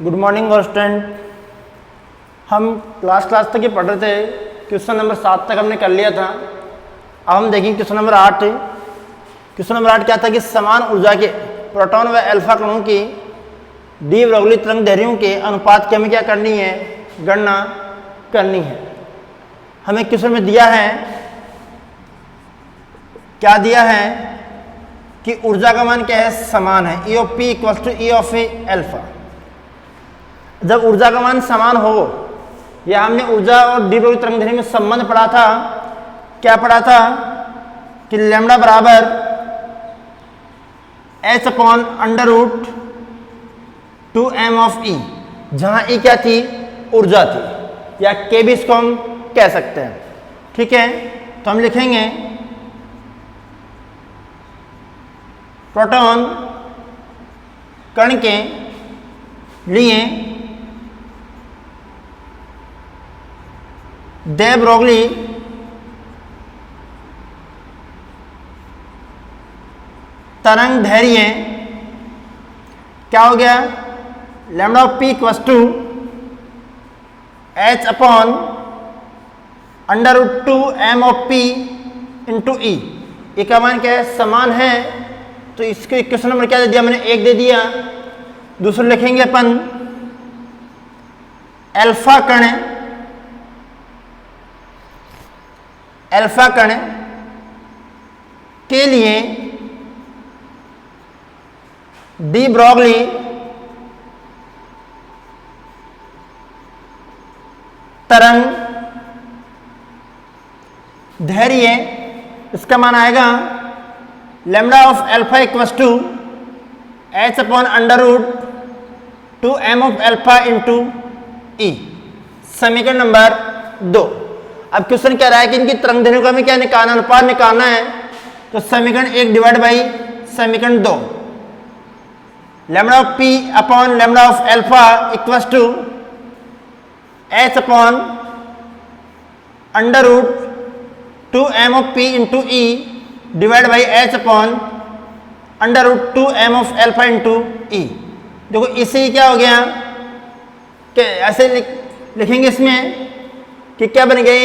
Good morning student. हम class तक ये पढ़ रहे थे, क्वेश्चन नंबर 7 तक हमने कर लिया था। अब हम देखेंगे क्वेश्चन नंबर 8। क्वेश्चन नंबर 8 क्या था कि समान ऊर्जा के प्रोटॉन व अल्फा कणों की डी ब्रोगली तरंग दैर्ध्यों के अनुपात की हमें क्या करनी है, गणना करनी है। हमें क्वेश्चन में दिया है, क्या दिया है कि ऊर्जा का मान क्या है, समान है, E of P equal to E of alpha. जब ऊर्जा का मान समान हो, या हमने ऊर्जा और डी ब्रोगली तरंग दैर्ध्य में संबंध पढ़ा था, क्या पढ़ा था कि लैम्डा बराबर h upon under root 2m of E, जहां E क्या थी, ऊर्जा थी, या K भी इसको हम कह सकते हैं। ठीक है, तो हम लिखेंगे प्रोटॉन कण के लिए de ब्रोगली तरंग दैर्ध्य क्या हो गया, lambda of P equals to h upon under root 2m of P into E। ये का मान क्या है, समान है, तो इसके क्वेश्चन नंबर क्या दे दिया मैंने, 1 दे दिया। दूसरा लिखेंगे अपन अल्फा कण के लिए डी ब्रोगली तरंग दैर्ध्य, इसका मान आएगा lambda of alpha equals to h upon under root 2m of alpha into E। समीकरण नंबर 2। अब क्वेश्चन कह रहा है कि इनकी तरंग दैर्ध्यों का हमें क्या निकालना, अनुपात निकालना है। तो समीकरण 1 डिवाइड बाई समीकरण 2, lambda of P upon lambda of alpha equals to h upon under root 2m of P into E divide by h upon under root 2m of alpha into E। देखो इससे क्या हो गया कि ऐसे लिखेंगे इसमें कि क्या बन गए,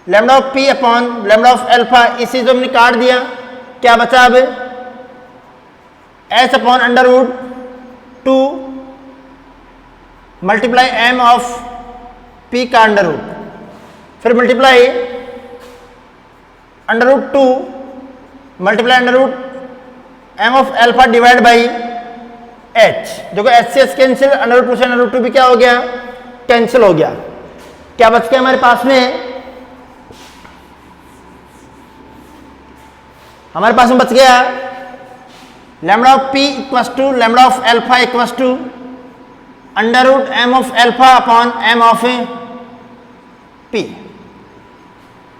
lambda of P upon lambda of alpha, इसी जो हमने काट दिया, क्या बचा अब h upon under root 2 multiply m of P का अंडर रूट, फिर multiply under root 2 multiply under root m of alpha divide by h। देखो h से h कैंसिल, अंडर रूट 2 से अंडर रूट 2 भी क्या हो गया, कैंसिल हो गया। क्या बच गया हमारे पास में, हमारे पास में बच गया lambda of P equals to lambda of alpha equals to under root m of alpha upon m of P।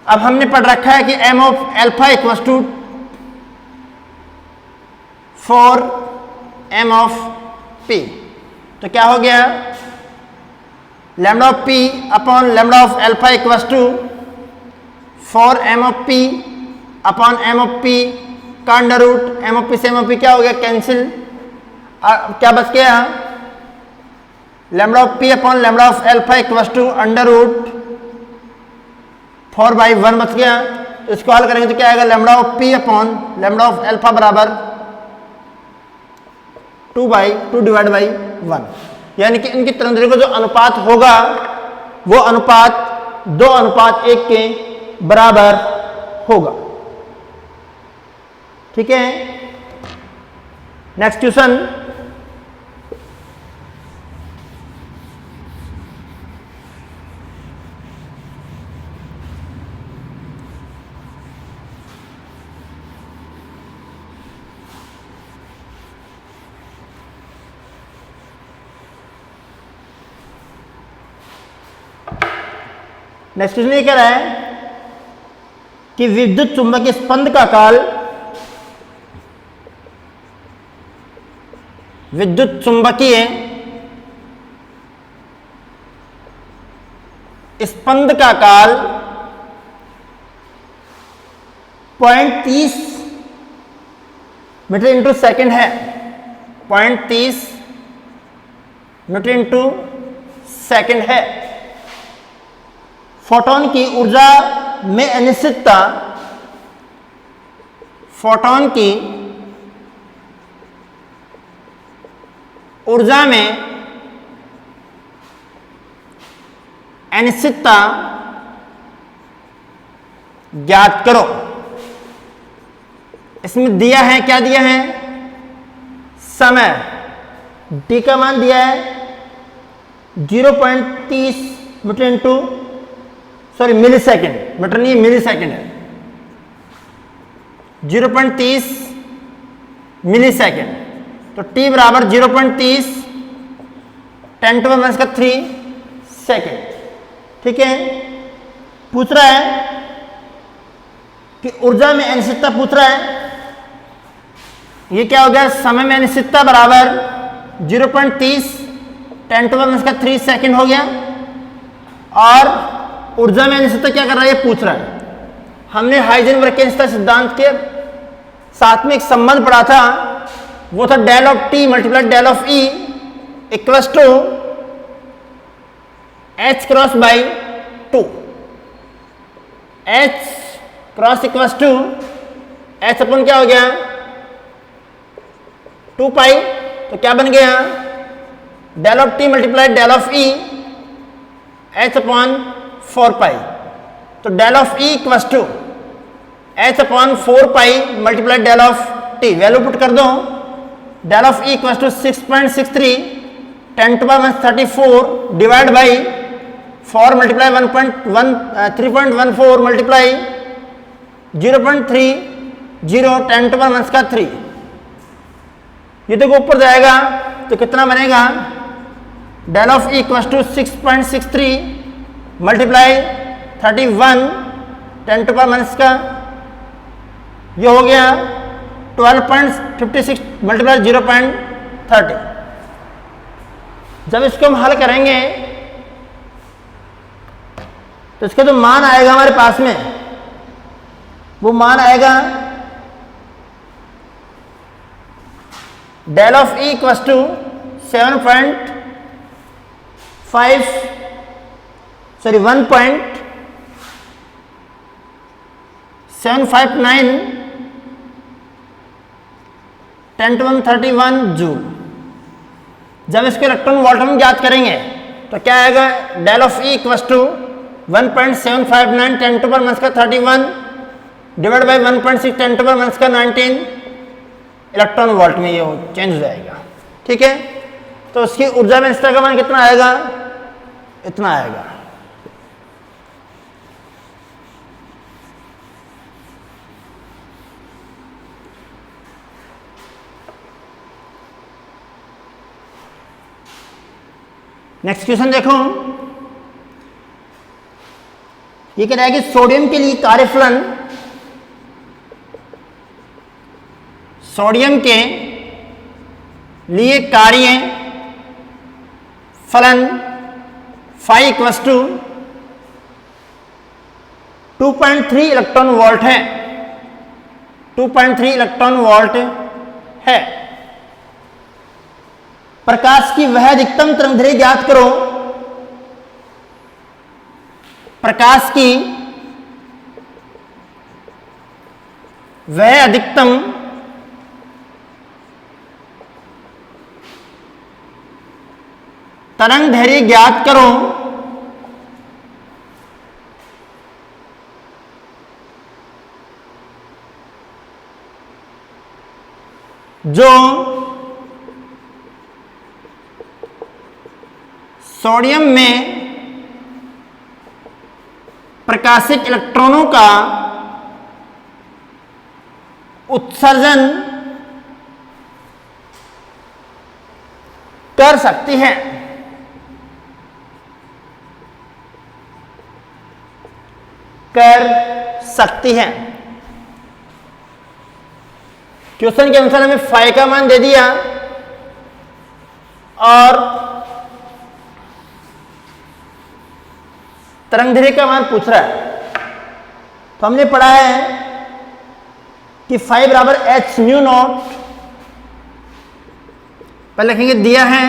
अब हमने पढ़ रखा है कि m of alpha equals to 4m of P। तो क्या हो गया, lambda of P upon lambda of alpha equals to 4m of P upon m of P का under root, m of P से m ऑफ P क्या हो गया, cancel. क्या बच गया, lambda of P upon lambda of alpha equals to under root 4/1 बच गया। इसको हल करेंगे तो क्या आएगा, lambda of P upon lambda of alpha बराबर 2/2 डिवाइड बाई 1। यानी कि इनकी तरंग दैर्ध्य का जो अनुपात होगा, वो अनुपात 2:1 के बराबर होगा। ठीक है, नेक्स्ट क्वेश्चन। नेक्स्ट क्वेश्चन ये कह रहा है कि विद्युत चुंबकीय स्पंद का काल, विद्युत चुंबकीय स्पंद का काल 0.30 मीटर इंटू सेकेंड है, 0.30 मीटर इंटू सेकेंड है। फोटोन की ऊर्जा में अनिश्चितता, फोटोन की ऊर्जा में अनिश्चितता ज्ञात करो। इसमें दिया है, क्या दिया है? समय। डी का मान दिया है 0.30 मीटर इंटू मिली सेकेंड, मीटर नहीं मिली सेकेंड है, 0.30 मिली सेकेंड। तो टी बराबर 0.30 10⁻³ सेकेंड। ठीक है। पूछ रहा है कि ऊर्जा में अनिश्चितता पूछ रहा है। ये क्या हो गया? समय में अनिश्चितता बराबर 0.30 10⁻³ सेकेंड हो गया। और ऊर्जा में अनिश्चितता क्या कर रहा है? ये पूछ रहा है। हमने हाइजेनबर्ग के अनिश्चितता सिद्धांत के साथ में एक संबंध पढ़ा था, वो था del of T multiply del of E equals to H cross by 2। H cross equals to H upon क्या हो गया? 2 पाई। तो क्या बन गया? Del of T multiply del of E H upon 4 pi. तो del of E equals to H upon 4 pi multiply del of T. Value put कर दो। Del of E equals to 6.63 10⁻34 divide by 4 multiply 3.14 multiply 0.30 10⁻³ ये देखो ऊपर जाएगा तो कितना बनेगा? Del of E equals to 6.63 multiply 31 10⁻⁻⁻, ये हो गया 12.56 मल्टीप्लाई 0.30। जब इसको हम हल करेंगे तो इसका जो मान आएगा हमारे पास में, वो मान आएगा del of E equals to 1.759 10⁻31 joule. जब इसके इलेक्ट्रॉन वोल्ट हम ज्ञात करेंगे तो क्या आएगा? Del of E equals to 1.759 10⁻31 divide by 1.6 10⁻19 electron volt में ये चेंज हो जाएगा। ठीक है। तो उसकी ऊर्जा में इसका मान कितना आएगा? इतना आएगा। नेक्स्ट क्वेश्चन देखो। ये कह रहा है कि सोडियम के लिए कार्यफलन, सोडियम के लिए कार्य फलन phi equals to 2.3 electron volt है। 2.3 इलेक्ट्रॉन वोल्ट है। प्रकाश की वह अधिकतम तरंगदैर्घ्य ज्ञात करो। प्रकाश की वह अधिकतम तरंगदैर्घ्य ज्ञात करो जो सोडियम में प्रकाशित इलेक्ट्रॉनों का उत्सर्जन कर सकती है। क्वेश्चन के अनुसार हमें फाई का मान दे दिया और तरंगदैर्घ्य का मान पूछ रहा है। तो हमने पढ़ा है कि फाई बराबर h म्यू नॉट, पहले लिखेंगे दिया है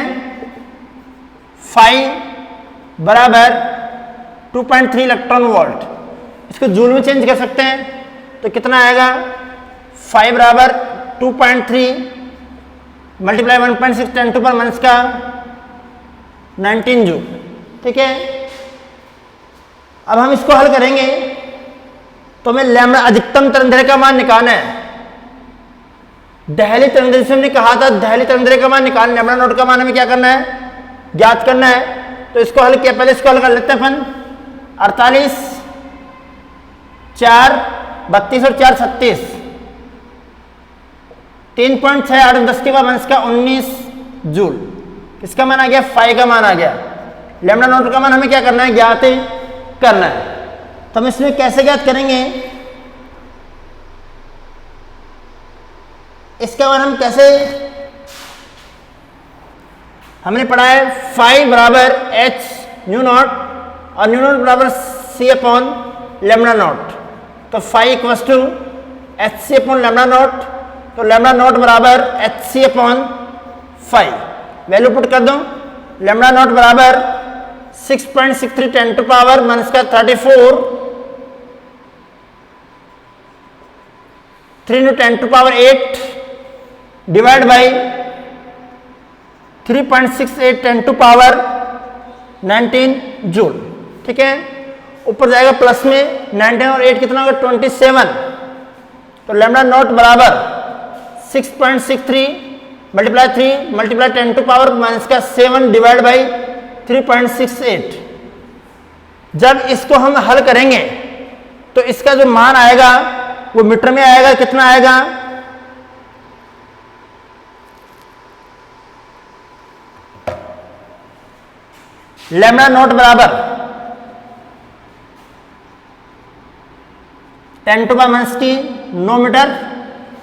फाइव बराबर 2.3 इलेक्ट्रॉन वोल्ट। इसको जूल में चेंज कर सकते हैं तो कितना आएगा, 5 बराबर 2.3 मल्टीप्लाई 1.6 10 टू पावर माइनस का 19 जूल। ठीक है, अब हम इसको हल करेंगे तो हमें लैम्डा अधिकतम तरंगदैर्घ्य का मान निकालना है। दहली तरंगदैर्घ्य से हमने कहा था दहली तरंगदैर्घ्य का मान निकालना, लैम्डा नॉट का मान हमें क्या करना है, ज्ञात करना है। तो इसको हल किया, पहले इसको हल कर लेते हैं अपन। 48 4 32 और 4 36 3.68 10 की पावर माइनस का 19 जूल। इसका मान आ गया, फाई का मान आ गया। लैम्डा नॉट का मान हमें क्या करना है, ज्ञात करना है। तो हम इसमें कैसे ज्ञात करेंगे, इसका मान हम कैसे, हमने पढ़ा है फाई बराबर एच न्यू नॉट और न्यू नॉट बराबर सी अपॉन लैम्डा नॉट। तो phi equals to h c upon lambda nought, तो लैम्डा नॉट बराबर h c upon phi. Value put कर दो, लैम्डा नॉट बराबर 6.63 10 टू पावर माइनस का 34 3 into 10 to power 8 divide by 3.68 10 to power 19 joule. ठीक है, ऊपर जाएगा प्लस में 19 और 8 कितना होगा 27। तो लैम्डा नॉट बराबर 6.63 multiply 3 multiply 10 to power minus का 7 डिवाइड बाई 3.68। जब इसको हम हल करेंगे तो इसका जो मान आएगा वो मीटर में आएगा, कितना आएगा, लैम्डा नॉट बराबर 10 टू पावर माइनस की 9 मीटर।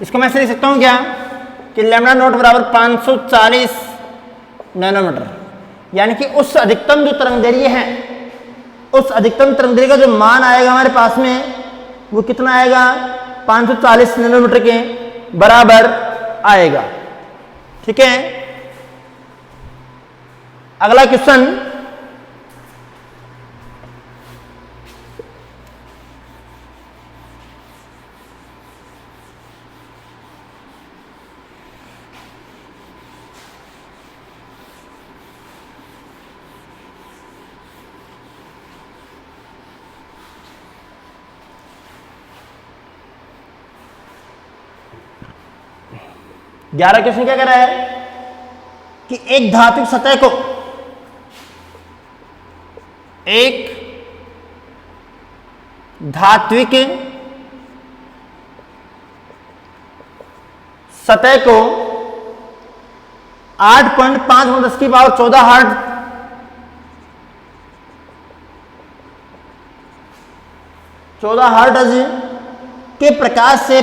इसको मैं ऐसे लिख सकता हूं क्या कि लैम्डा नॉट बराबर 540 नैनोमीटर, यानी कि उस अधिकतम जो तरंगदैर्घ्य है, उस अधिकतम तरंगदैर्घ्य का जो मान आएगा हमारे पास में वो कितना आएगा, 540 नैनोमीटर के बराबर आएगा। ठीक है, अगला क्वेश्चन, ग्यारह क्वेश्चन क्या कर रहा है कि एक धात्विक सतह को सतह को 8.5 10 की पावर 14 हर्ट्ज के प्रकाश से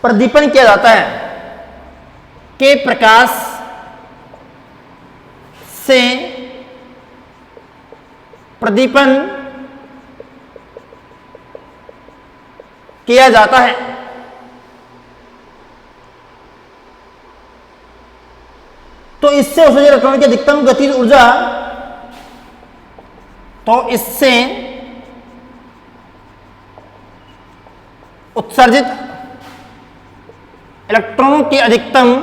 प्रदीपन किया जाता है, के प्रकाश से प्रदीपन किया जाता है। तो इससे उत्सर्जित इलेक्ट्रॉन की अधिकतम गतिज ऊर्जा, तो इससे उत्सर्जित इलेक्ट्रॉनों की अधिकतम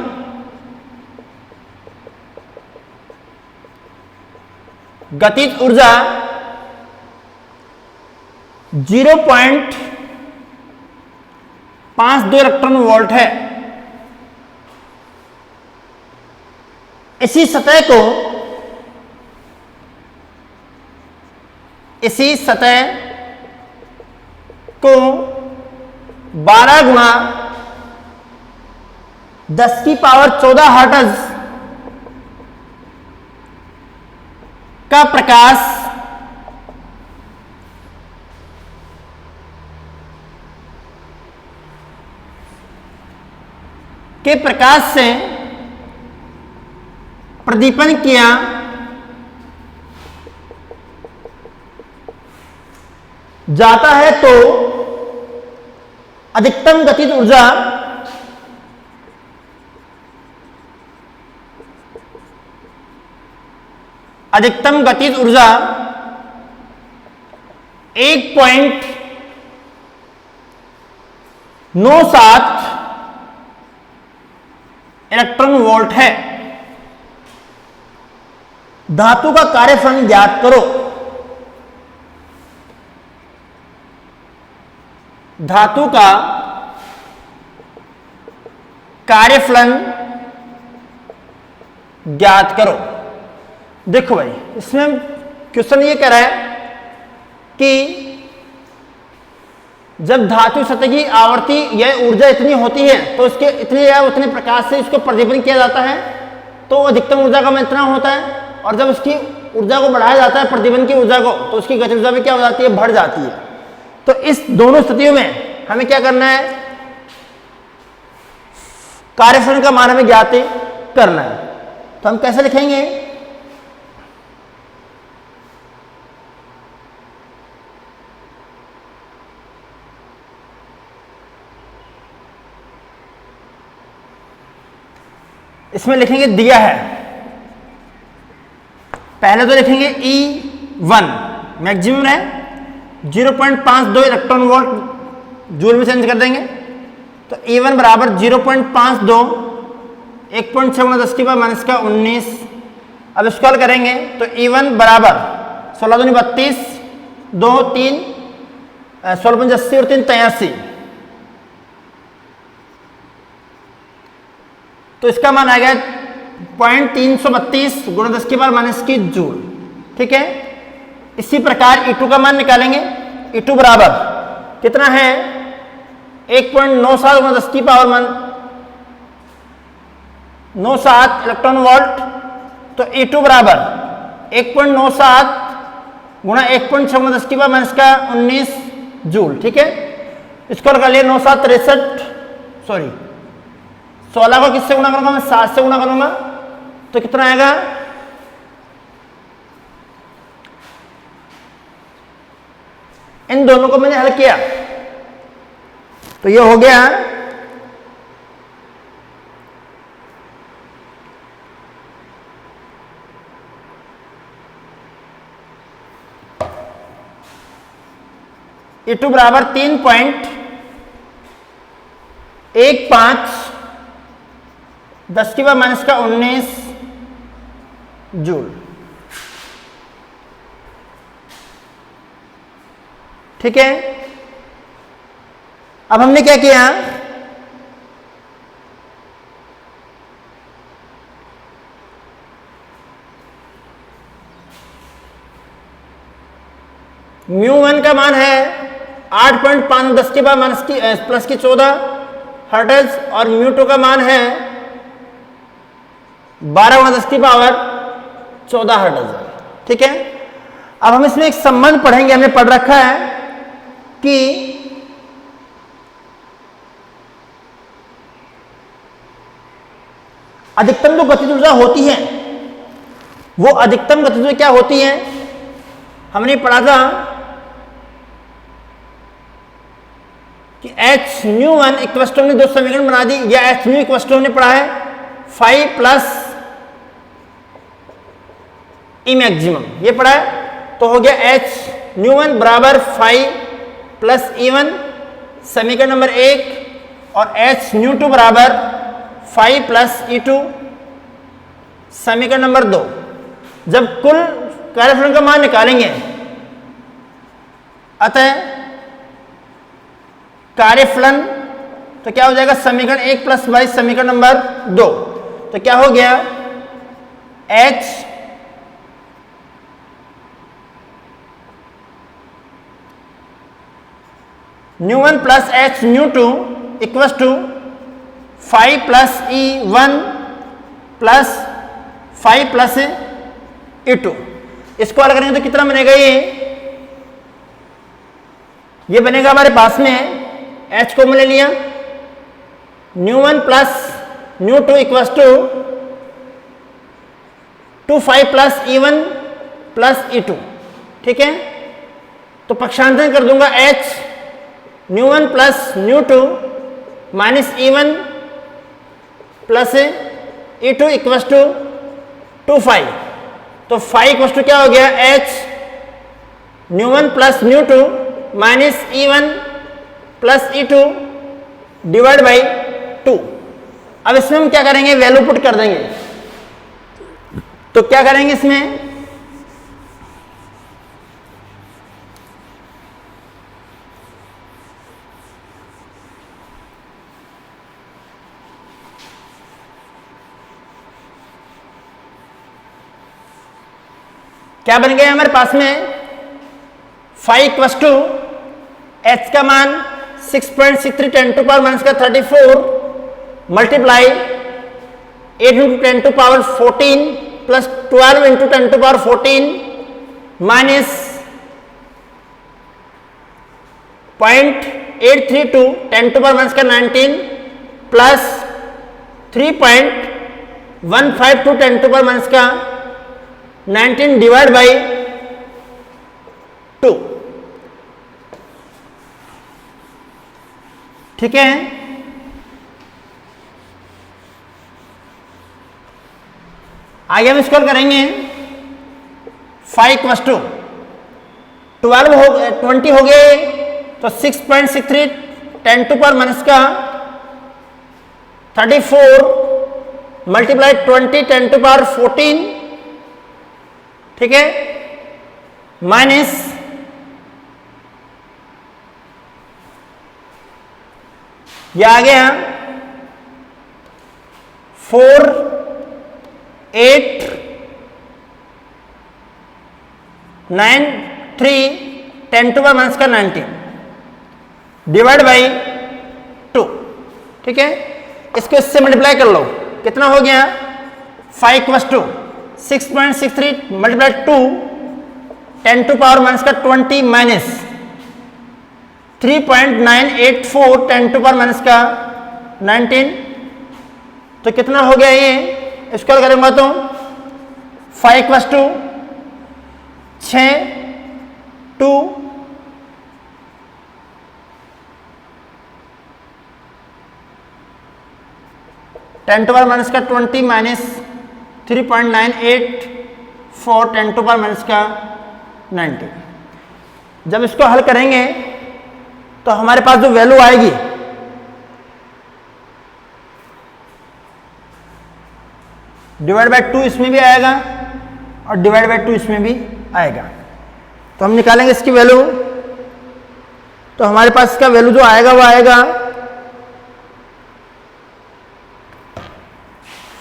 गतिज ऊर्जा 0.52 इलेक्ट्रॉन वोल्ट है। इसी सतह को 12 गुणा 10 की पावर 14 हर्ट्ज का प्रकाश के प्रकाश से प्रदीपन किया जाता है तो अधिकतम गतिज ऊर्जा अधिकतम गतिज ऊर्जा 1.97 इलेक्ट्रॉन वोल्ट है। धातु का कार्यफल ज्ञात करो। धातु का कार्यफलन ज्ञात करो। देखो भाई, इसमें क्वेश्चन ये कह रहा है कि जब धातु सतह की आवर्ती या ऊर्जा इतनी होती है तो उसके इतने या उतने प्रकाश से इसको प्रदीपन किया जाता है, तो अधिकतम ऊर्जा का मान इतना होता है। और जब उसकी ऊर्जा को बढ़ाया जाता है, प्रदीपन की ऊर्जा को, तो उसकी गति ऊर्जा भी क्या हो जाती है, बढ़ जाती है। तो इस दोनों स्थितियों में हमें क्या करना है, कार्यफलन का मान हमें ज्ञात करना है। तो हम कैसे लिखेंगे, इसमें लिखेंगे दिया है, पहले तो लिखेंगे E1 मैक्सिमम है 0.52 इलेक्ट्रॉन वोल्ट, जूल में चेंज कर देंगे। तो E1 बराबर 0.52 1.6 × 10 की पावर माइनस का 19। अब इसको हल करेंगे तो E1 बराबर 16 दूनी 32, 2 3 16 पंच 80 और 3 83। तो इसका मान आ गया 0.332 × 10 की पावर माइनस की जूल। ठीक है, इसी प्रकार E2 का मान निकालेंगे। E2 बराबर कितना है, 1.97 × 10 की पावर 97 इलेक्ट्रॉन वोल्ट। तो E2 बराबर 1.97 गुणा 1.6 × 10 की पावर माइनस का 19 जूल। ठीक है, इसको कर लिया 9 7 63, सॉरी 16 को किससे गुणा करूंगा, मैं 7 से गुणा करूंगा, तो कितना आएगा, इन दोनों को मैंने हल किया तो ये हो गया E2 बराबर 3.15 10 की पावर माइनस का 19 जूल। ठीक है, अब हमने क्या किया, μ1 का मान है 8.5 10 की पावर माइनस की प्लस की 14 हर्ट्ज और μ2 का मान है 12 × 10 की पावर 14 हर्ट्ज। ठीक है, अब हम इसमें एक संबंध पढ़ेंगे, हमने पढ़ रखा है कि अधिकतम जो गतिज ऊर्जा होती है वो अधिकतम गतिज ऊर्जा क्या होती है, हमने पढ़ा था कि Hν1 इक्वल टू, हमने दो समीकरण बना दी, या Hν इक्वल टू हमने पढ़ा है 5 प्लस E मैक्सिमम, ये पढ़ा है। तो हो गया Hν1 बराबर 5 प्लस E1 समीकरण नंबर 1, और Hν2 बराबर 5 प्लस E2 समीकरण नंबर 2। जब कुल कार्यफलन का मान निकालेंगे, अतः कार्यफलन तो क्या हो जाएगा, समीकरण 1 प्लस बाई समीकरण नंबर 2। तो क्या हो गया, Hν1 plus Hν2 equal to 5 plus E1 plus 5 plus E2। इसको अलग करेंगे तो कितना बनेगा, ये बनेगा हमारे पास में, H को मैंने लिया μ1 plus μ2 equal to 5 plus E1 plus E2। ठीक है, तो पक्षांतरण कर दूंगा, Hν1 plus μ2 minus E1 plus E2 equal to 5। तो तो फाई इक्वल्स टू क्या हो गया, एच न्यू1 प्लस न्यू2 minus E1 plus E2 divide by 2। अब इसमें हम क्या करेंगे, वैल्यू पुट कर देंगे। तो क्या करेंगे इसमें, क्या बन गया हमारे पास में, फाई इक्वल्स टू एच का मान 6.63 10 टू पावर माइनस का 34 multiply 8 into 10 to power 14 plus 12 into 10 to power 14 minus 0.832 10 to power minus का 19 प्लस 3.152 10 टू पावर माइनस का 19 डिवाइड बाई 2। ठीक है, आगे हम स्क्रॉल करेंगे। फाई इक्वल्स टू 20 हो गए तो 6.63 10 टू पावर माइनस का 34 मल्टीप्लाई 20 10 टू पावर 14, ठीक है, माइनस ये आ गया 4 8 9 3 10 टू पावर माइनस का 19 डिवाइड बाई 2। ठीक है, इसको इससे मल्टीप्लाई कर लो, कितना हो गया, phi equals to 6.63 multiply 2 10 to power minus का 20 माइनस 3.984 10 टू पावर माइनस का 19। तो कितना हो गया ये, इसको करेंगे तो phi equals to 6 2 10 to power minus का 20 माइनस 3.984 10 टू पावर माइनस का 19। जब इसको हल करेंगे तो हमारे पास जो वैल्यू आएगी डिवाइड बाय 2 इसमें भी आएगा और डिवाइड बाय 2 इसमें भी आएगा। तो हम निकालेंगे इसकी वैल्यू, तो हमारे पास इसका वैल्यू जो आएगा वो आएगा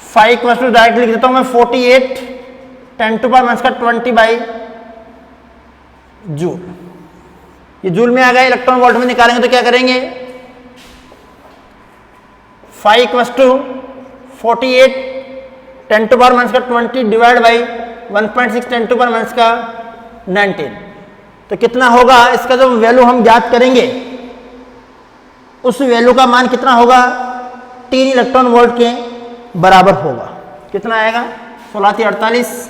फाई इक्वल्स टू, डायरेक्ट लिख देता हूं मैं, 48 10 टू पावर माइनस का 20 बाई जूल। ये जूल में आ गया, इलेक्ट्रॉन वोल्ट में निकालेंगे तो क्या करेंगे, phi equals to 48 10 to power minus का 20 divide by 1.6 10 to power minus का 19। तो कितना होगा, इसका जो वैल्यू हम ज्ञात करेंगे उस वैल्यू का मान कितना होगा, 3 इलेक्ट्रॉन वोल्ट के बराबर होगा। कितना आएगा, 16 48।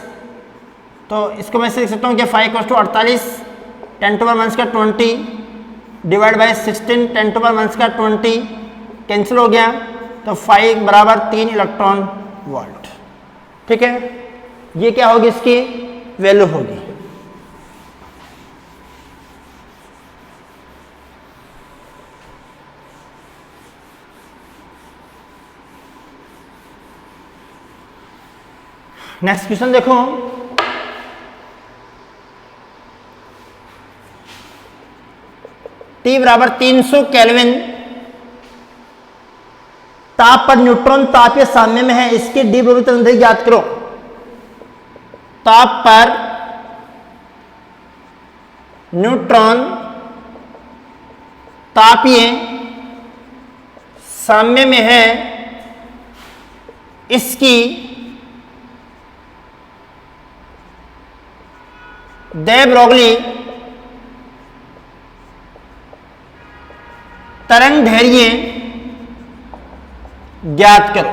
तो इसको मैं लिख सकता हूँ कि phi equals to 48 10 to power minus का 20 divide by 16 10 to power minus का 20 कैंसिल हो गया, तो फाई बराबर 3 इलेक्ट्रॉन वोल्ट। ठीक है, ये क्या होगी, इसकी वैल्यू होगी। नेक्स्ट क्वेश्चन देखो, T बराबर 300 केल्विन ताप पर न्यूट्रॉन तापीय साम्य में है, इसकी डी ब्रोगली तरंगदैर्घ्य ज्ञात करो। ताप पर न्यूट्रॉन तापीय साम्य में है, इसकी दे ब्रोगली तरंग दैर्घ्य ज्ञात करो।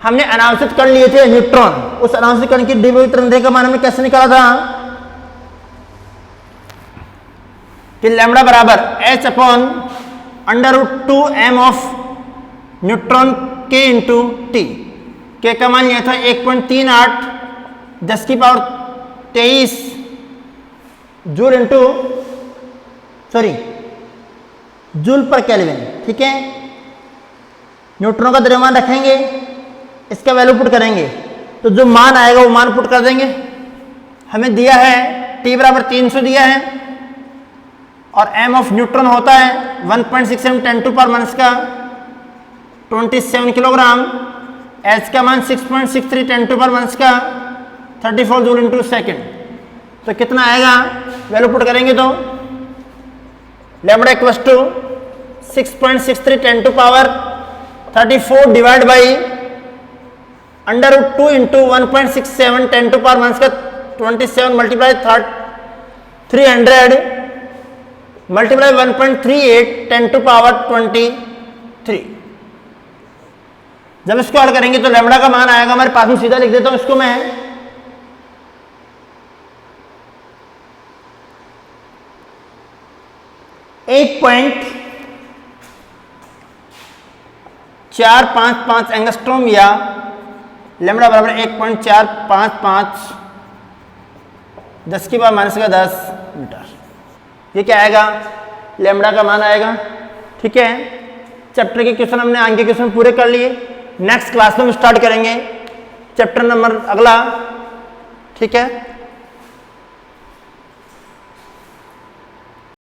हमने अनावश्यक कण लिए थे न्यूट्रॉन, उस अनावश्यक कण की डी ब्रोगली तरंग दैर्घ्य का मान हमने कैसे निकाला था कि लैम्बडा बराबर h upon √2m of neutron के इंटू टी। के का मान लिया था 1.38 10⁻23 जूल इंटू जूल पर केल्विन। ठीक है, न्यूट्रॉन का द्रव्यमान रखेंगे, इसका वैल्यू पुट करेंगे तो जो मान आएगा वो मान पुट कर देंगे। हमें दिया है T बराबर 300 दिया है और m ऑफ न्यूट्रॉन होता है 1.67 10⁻⁻⁻⁰ का 27 किलोग्राम, H का मान 6.63 10⁻⁻⁻⁰ का 34 जूल इंटू सेकेंड। तो कितना आएगा, वैल्यू पुट करेंगे तो lambda equals to 6.63 10⁻34 divide by √2 into 1.67 10⁻⁻⁻⁰ का 27 मल्टीप्लाई 300 मल्टीप्लाई 1.38 10⁻23। जब इसको हल करेंगे तो लैम्बडा का मान आएगा हमारे पास में, सीधा लिख देता हूं इसको मैं, 8.455 एंगस्ट्रॉम या लैम्बडा बराबर 1.455 10⁻⁻⁻10 मीटर। ये क्या आएगा, लैम्बडा का मान आएगा। ठीक है, चैप्टर के क्वेश्चन हमने आगे के क्वेश्चन पूरे कर लिए। नेक्स्ट क्लास में हम स्टार्ट करेंगे चैप्टर नंबर अगला। ठीक है।